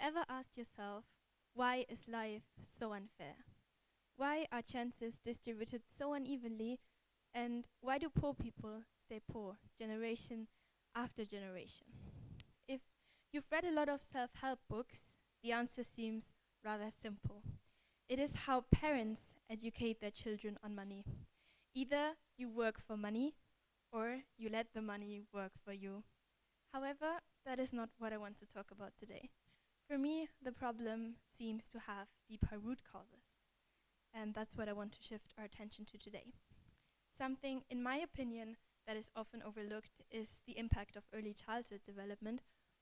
ever asked yourself, why is life so unfair? Why are chances distributed so unevenly? And why do poor people stay poor generation after generation? If you've read a lot of self-help books, the answer seems rather simple. It is how parents educate their children on money. Either you work for money or you let the money work for you. However, that is not what I want to talk about today. For me, the problem seems to have deeper root causes. And that's what I want to shift our attention to today. Something, in my opinion, that is often overlooked is the impact of early childhood development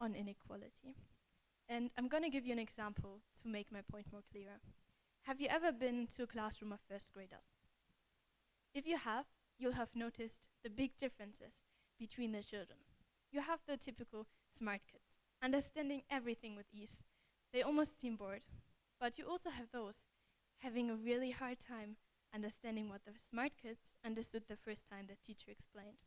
on inequality. And I'm going to give you an example to make my point more clearer. Have you ever been to a classroom of first graders? If you have, you'll have noticed the big differences between the children. You have the typical smart kids, understanding everything with ease. They almost seem bored. But you also have those having a really hard time understanding what the smart kids understood the first time the teacher explained.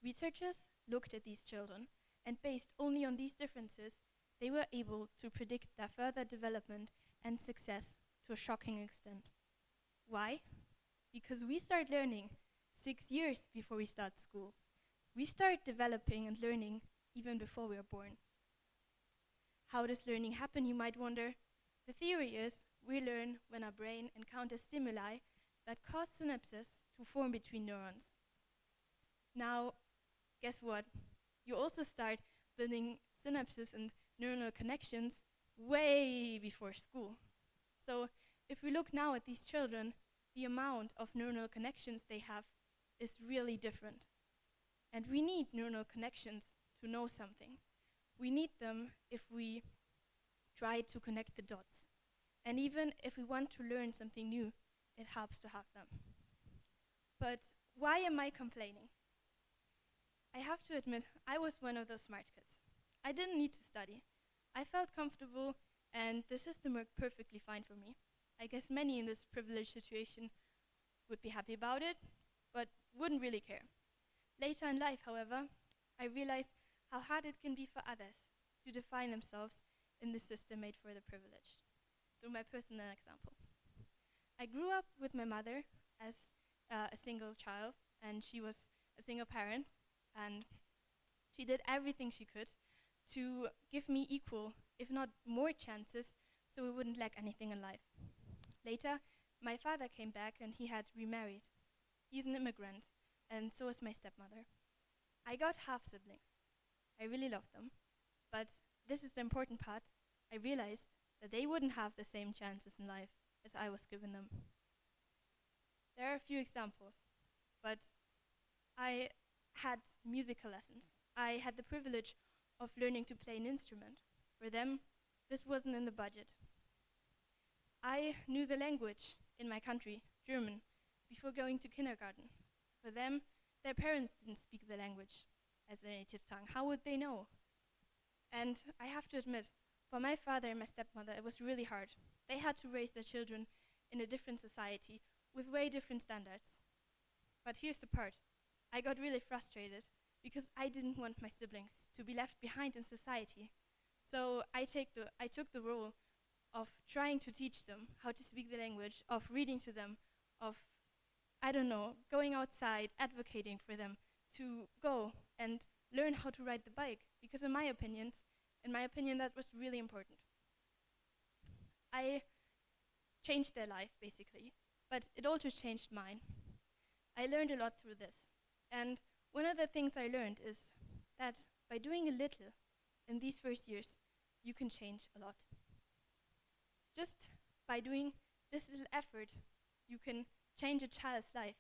Researchers looked at these children, and based only on these differences, they were able to predict their further development and success to a shocking extent. Why? Because we start learning 6 years before we start school. We start developing and learning even before we are born. How does learning happen, you might wonder? The theory is we learn when our brain encounters stimuli that cause synapses to form between neurons. Now, guess what? You also start building synapses and neuronal connections way before school. So if we look now at these children, the amount of neuronal connections they have is really different. And we need neuronal connections to know something. We need them if we try to connect the dots. And even if we want to learn something new, it helps to have them. But why am I complaining? I have to admit, I was one of those smart kids. I didn't need to study. I felt comfortable, and the system worked perfectly fine for me. I guess many in this privileged situation would be happy about it, but wouldn't really care. Later in life, however, I realized how hard it can be for others to define themselves in the system made for the privileged. Through my personal example. I grew up with my mother as a single child, and she was a single parent, and she did everything she could to give me equal, if not more chances, so we wouldn't lack anything in life. Later, my father came back and he had remarried. He's an immigrant, and so is my stepmother. I got half siblings. I really loved them. But this is the important part. I realized that they wouldn't have the same chances in life as I was given them. There are a few examples, but I had musical lessons. I had the privilege of learning to play an instrument. For them, this wasn't in the budget. I knew the language in my country, German, before going to kindergarten. For them, their parents didn't speak the language as their native tongue. How would they know? And I have to admit, for my father and my stepmother, it was really hard. They had to raise their children in a different society with way different standards. But here's the part. I got really frustrated because I didn't want my siblings to be left behind in society. So I took the role of trying to teach them how to speak the language, of reading to them, of, I don't know, going outside, advocating for them to go and learn how to ride the bike. Because in my opinion, that was really important. I changed their life, basically, but it also changed mine. I learned a lot through this. And one of the things I learned is that by doing a little in these first years, you can change a lot. Just by doing this little effort, you can change a child's life.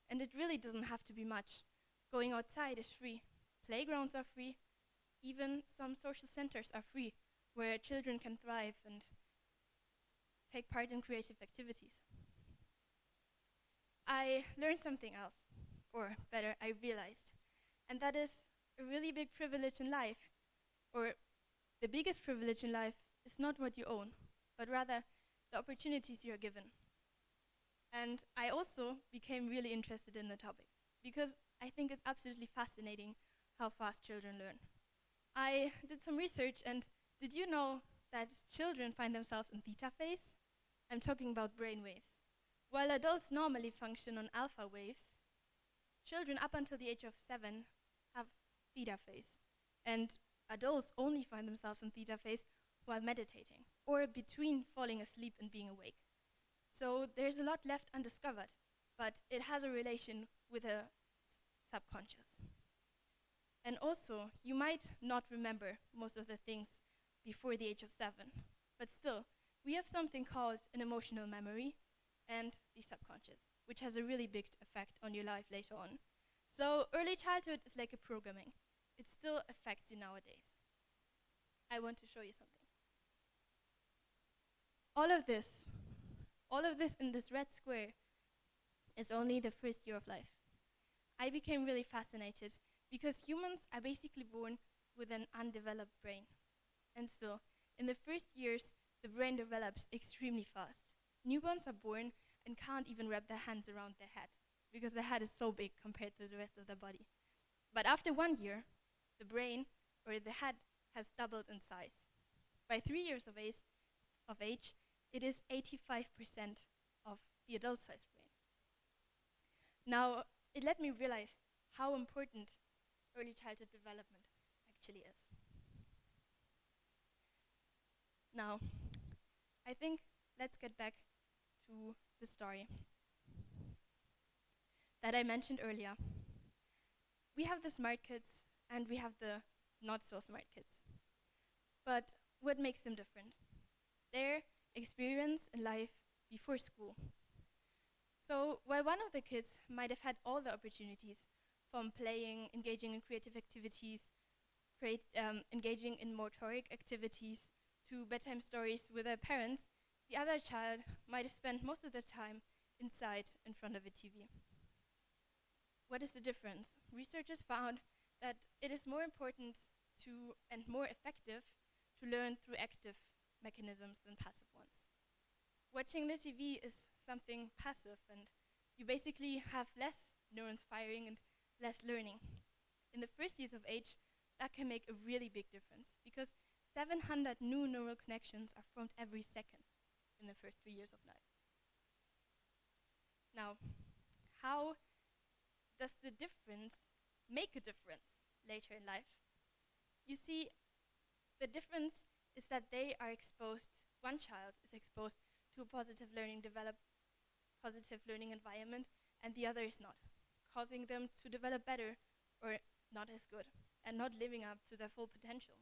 And it really doesn't have to be much. Going outside is free. Playgrounds are free. Even some social centers are free, where children can thrive and take part in creative activities. I learned something else, or better, I realized, and that is a really big privilege in life, or the biggest privilege in life is not what you own, but rather the opportunities you are given. And I also became really interested in the topic, because I think it's absolutely fascinating how fast children learn. I did some research, and did you know that children find themselves in theta phase? I'm talking about brain waves. While adults normally function on alpha waves, children up until the age of 7 have theta phase. And adults only find themselves in theta phase while meditating, or between falling asleep and being awake. So there's a lot left undiscovered, but it has a relation with a subconscious. And also, you might not remember most of the things before the age of 7, but still, we have something called an emotional memory and the subconscious, which has a really big effect on your life later on. So early childhood is like a programming. It still affects you nowadays. I want to show you something. All of this in this red square is only the first year of life. I became really fascinated because humans are basically born with an undeveloped brain. And still, in the first years, the brain develops extremely fast. Newborns are born and can't even wrap their hands around their head because their head is so big compared to the rest of their body. But after 1 year, the brain or the head has doubled in size. By 3 years of age, it is 85% of the adult-sized brain. Now, it let me realize how important early childhood development actually is. Now, I think let's get back to the story that I mentioned earlier. We have the smart kids and we have the not so smart kids. But what makes them different? Their experience in life before school. So while one of the kids might have had all the opportunities from playing, engaging in creative activities, engaging in motoric activities, to bedtime stories with their parents, the other child might have spent most of the time inside in front of a TV. What is the difference? Researchers found that it is more important and more effective to learn through active mechanisms than passive ones. Watching the TV is something passive, and you basically have less neurons firing and less learning. In the first years of age, that can make a really big difference because 700 new neural connections are formed every second in the first 3 years of life. Now, how does the difference make a difference later in life? You see, the difference is that one child is exposed to a positive learning environment, and the other is not, causing them to develop better or not as good, and not living up to their full potential.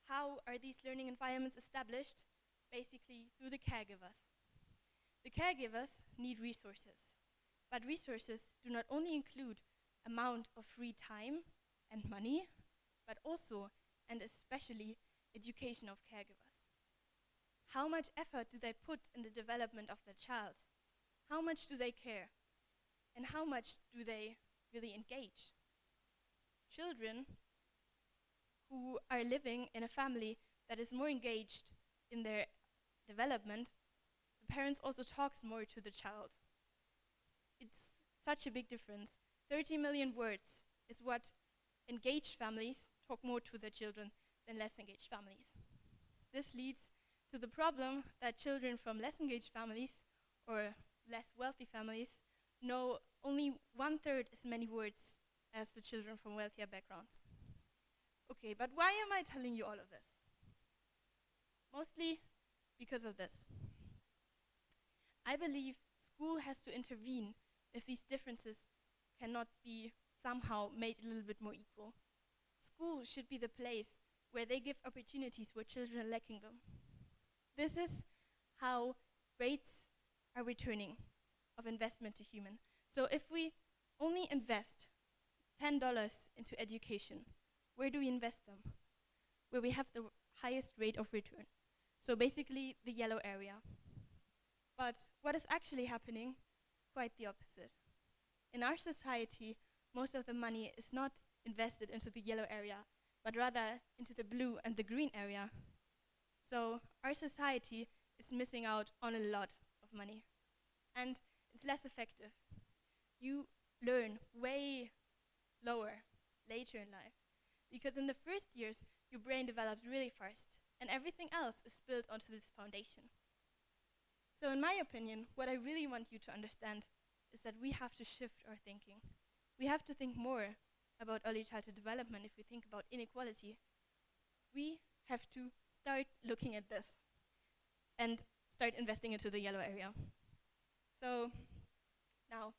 How are these learning environments established? Basically, through the caregivers. The caregivers need resources, but resources do not only include amount of free time and money, but also, and especially, education of caregivers. How much effort do they put in the development of the child? How much do they care? And how much do they really engage? Children who are living in a family that is more engaged in their development, the parents also talks more to the child. It's such a big difference. 30 million words is what engaged families talk more to their children than less engaged families. This leads to the problem that children from less engaged families or less wealthy families know only 1/3 as many words as the children from wealthier backgrounds. Okay, but why am I telling you all of this? Mostly because of this. I believe school has to intervene if these differences cannot be somehow made a little bit more equal. School should be the place where they give opportunities where children are lacking them. This is how rates are returning of investment to human. So if we only invest $10 into education, where do we invest them? Where we have the highest rate of return. So basically the yellow area. But what is actually happening? Quite the opposite. In our society, most of the money is not invested into the yellow area, but rather into the blue and the green area. So our society is missing out on a lot of money. And it's less effective. You learn way lower later in life. because in the first years, your brain develops really fast, and everything else is built onto this foundation. So in my opinion, what I really want you to understand is that we have to shift our thinking. We have to think more about early childhood development if we think about inequality. We have to start looking at this and start investing into the yellow area. So now,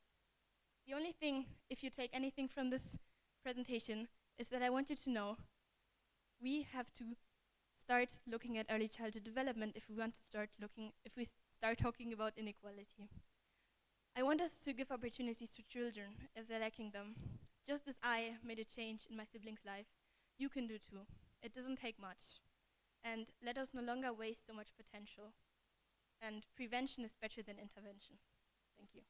the only thing, if you take anything from this presentation, is that I want you to know we have to start looking at early childhood development if we want to start talking about inequality. I want us to give opportunities to children if they're lacking them. Just as I made a change in my sibling's life, you can do too. It doesn't take much. And let us no longer waste so much potential. And prevention is better than intervention. Thank you.